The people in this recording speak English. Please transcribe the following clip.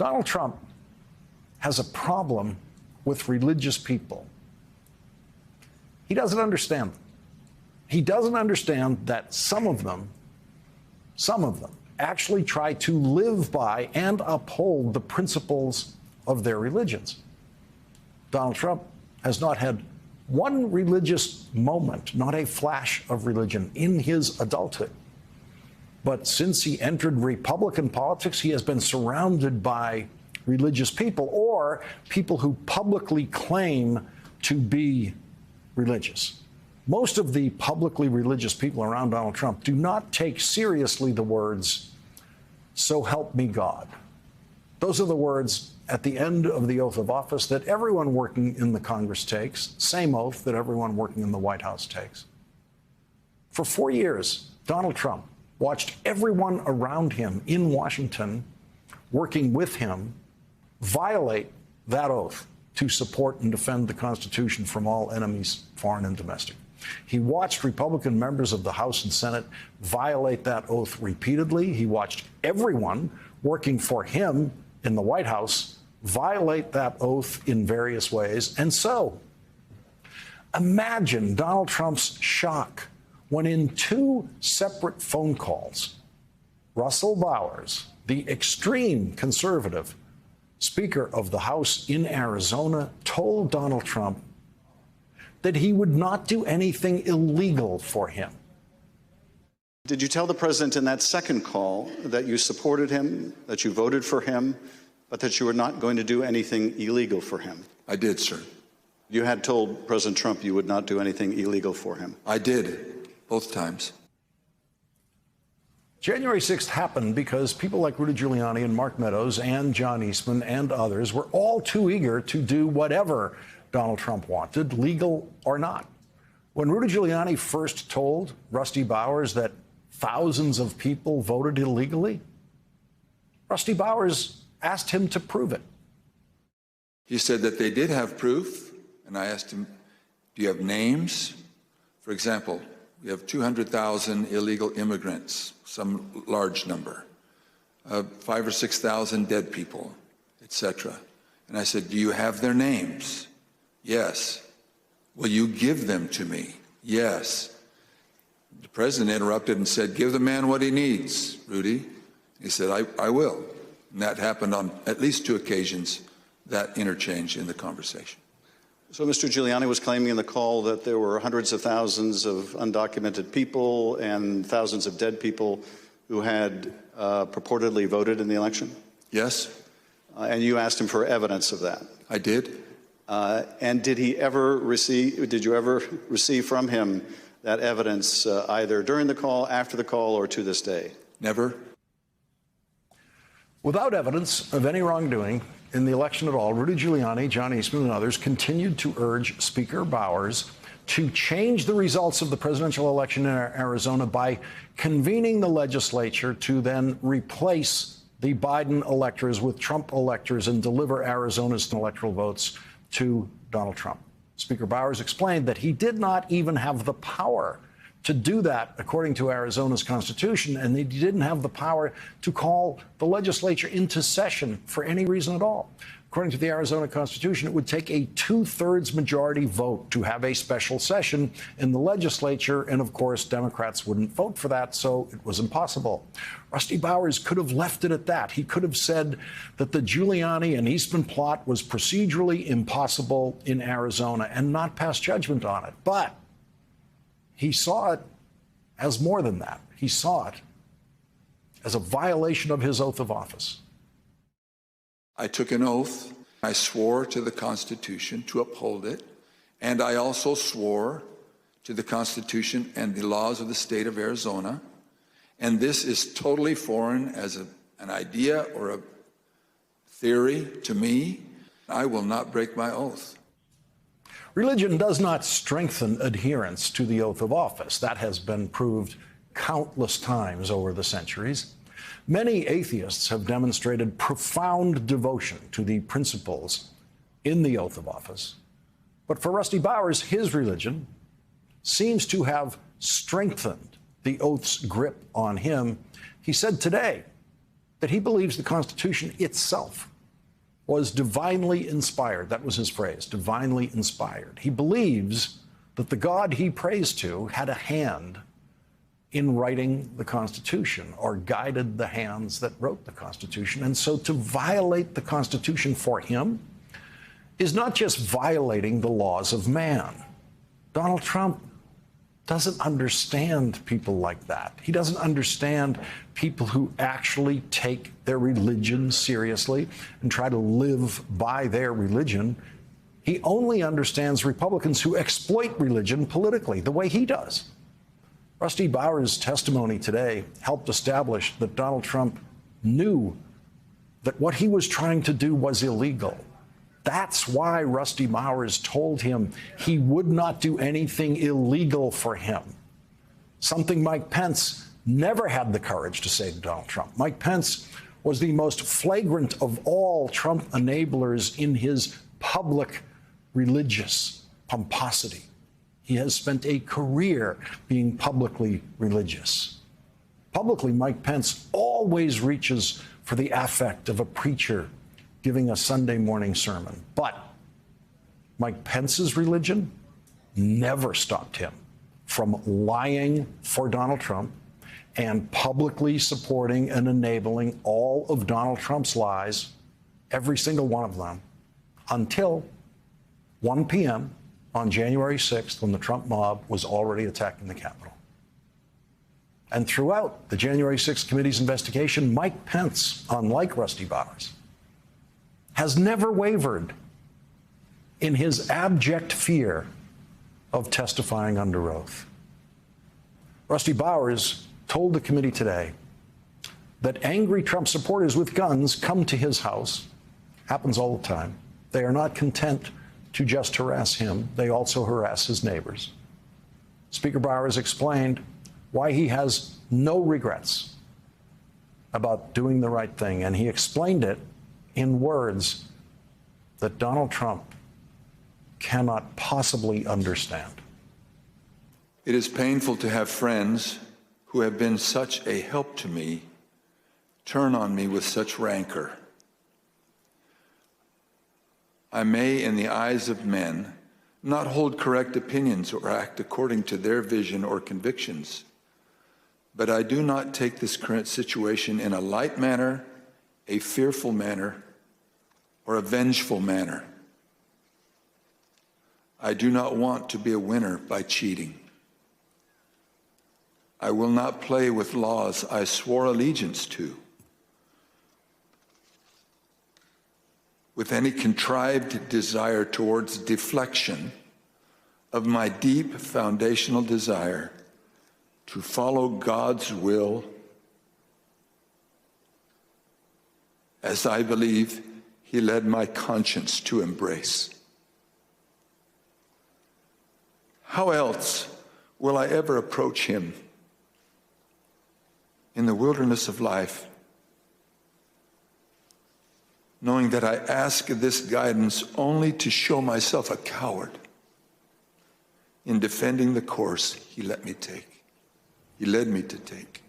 Donald Trump has a problem with religious people. He doesn't understand them. He doesn't understand that some of them actually try to live by and uphold the principles of their religions. Donald Trump has not had one religious moment, not a flash of religion in his adulthood. But since he entered Republican politics, he has been surrounded by religious people or people who publicly claim to be religious. Most of the publicly religious people around Donald Trump do not take seriously the words, "So help me God." Those are the words at the end of the oath of office that everyone working in the Congress takes, same oath that everyone working in the White House takes. For 4 years, Donald Trump watched everyone around him in Washington working with him violate that oath to support and defend the Constitution from all enemies, foreign and domestic. He watched Republican members of the House and Senate violate that oath repeatedly. He watched everyone working for him in the White House violate that oath in various ways. And so, imagine Donald Trump's shock when in 2 separate phone calls, Russell Bowers, the extreme conservative Speaker of the House in Arizona, told Donald Trump that he would not do anything illegal for him. Did you tell the president in that second call that you supported him, that you voted for him, but that you were not going to do anything illegal for him? I did, sir. You had told President Trump you would not do anything illegal for him. I did, both times. January 6th happened because people like Rudy Giuliani and Mark Meadows and John Eastman and others were all too eager to do whatever Donald Trump wanted, legal or not. When Rudy Giuliani first told Rusty Bowers that thousands of people voted illegally, Rusty Bowers asked him to prove it. He said that they did have proof, and I asked him, do you have names? For example, we have 200,000 illegal immigrants, some large number, 5,000 or 6,000 dead people, etc. And I said, do you have their names? Yes. Will you give them to me? Yes. The president interrupted and said, give the man what he needs, Rudy. He said, I will. And that happened on at least 2 occasions, that interchange in the conversation. So Mr. Giuliani was claiming in the call that there were hundreds of thousands of undocumented people and thousands of dead people who had purportedly voted in the election? Yes. And you asked him for evidence of that? I did. And did you ever receive from him that evidence either during the call, after the call, or to this day? Never. Without evidence of any wrongdoing in the election at all, Rudy Giuliani, John Eastman, and others continued to urge Speaker Bowers to change the results of the presidential election in Arizona by convening the legislature to then replace the Biden electors with Trump electors and deliver Arizona's electoral votes to Donald Trump. Speaker Bowers explained that he did not even have the power to do that according to Arizona's constitution, and he didn't have the power to call the legislature into session for any reason at all. According to the Arizona Constitution, it would take a 2/3 majority vote to have a special session in the legislature, and of course, Democrats wouldn't vote for that, so it was impossible. Rusty Bowers could have left it at that. He could have said that the Giuliani and Eastman plot was procedurally impossible in Arizona and not pass judgment on it. But he saw it as more than that. He saw it as a violation of his oath of office. I took an oath. I swore to the Constitution to uphold it, and I also swore to the Constitution and the laws of the state of Arizona. And this is totally foreign as an idea or a theory to me. I will not break my oath. Religion does not strengthen adherence to the oath of office. That has been proved countless times over the centuries. Many atheists have demonstrated profound devotion to the principles in the oath of office. But for Rusty Bowers, his religion seems to have strengthened the oath's grip on him. He said today that he believes the Constitution itself was divinely inspired. That was his phrase, divinely inspired. He believes that the God he prays to had a hand in writing the Constitution, or guided the hands that wrote the Constitution. And so to violate the Constitution for him is not just violating the laws of man. Donald Trump doesn't understand people like that. He doesn't understand people who actually take their religion seriously and try to live by their religion. He only understands Republicans who exploit religion politically, the way he does. Rusty Bowers' testimony today helped establish that Donald Trump knew that what he was trying to do was illegal. That's why Rusty Bowers told him he would not do anything illegal for him. Something Mike Pence never had the courage to say to Donald Trump. Mike Pence was the most flagrant of all Trump enablers in his public religious pomposity. He has spent a career being publicly religious. Publicly, Mike Pence always reaches for the affect of a preacher giving a Sunday morning sermon. But Mike Pence's religion never stopped him from lying for Donald Trump and publicly supporting and enabling all of Donald Trump's lies, every single one of them, until 1 p.m. on January 6th, when the Trump mob was already attacking the Capitol. And throughout the January 6th committee's investigation, Mike Pence, unlike Rusty Bowers, has never wavered in his abject fear of testifying under oath. Rusty Bowers told the committee today that angry Trump supporters with guns come to his house. Happens all the time. They are not content to just harass him. They also harass his neighbors. Speaker Bowers explained why he has no regrets about doing the right thing, and he explained it in words that Donald Trump cannot possibly understand. It is painful to have friends who have been such a help to me turn on me with such rancor. I may, in the eyes of men, not hold correct opinions or act according to their vision or convictions, but I do not take this current situation in a light manner, a fearful manner, or a vengeful manner. I do not want to be a winner by cheating. I will not play with laws I swore allegiance to with any contrived desire towards deflection of my deep foundational desire to follow God's will as I believe He led my conscience to embrace. How else will I ever approach Him in the wilderness of life, knowing that I ask this guidance only to show myself a coward in defending the course He let me take. He led me to take.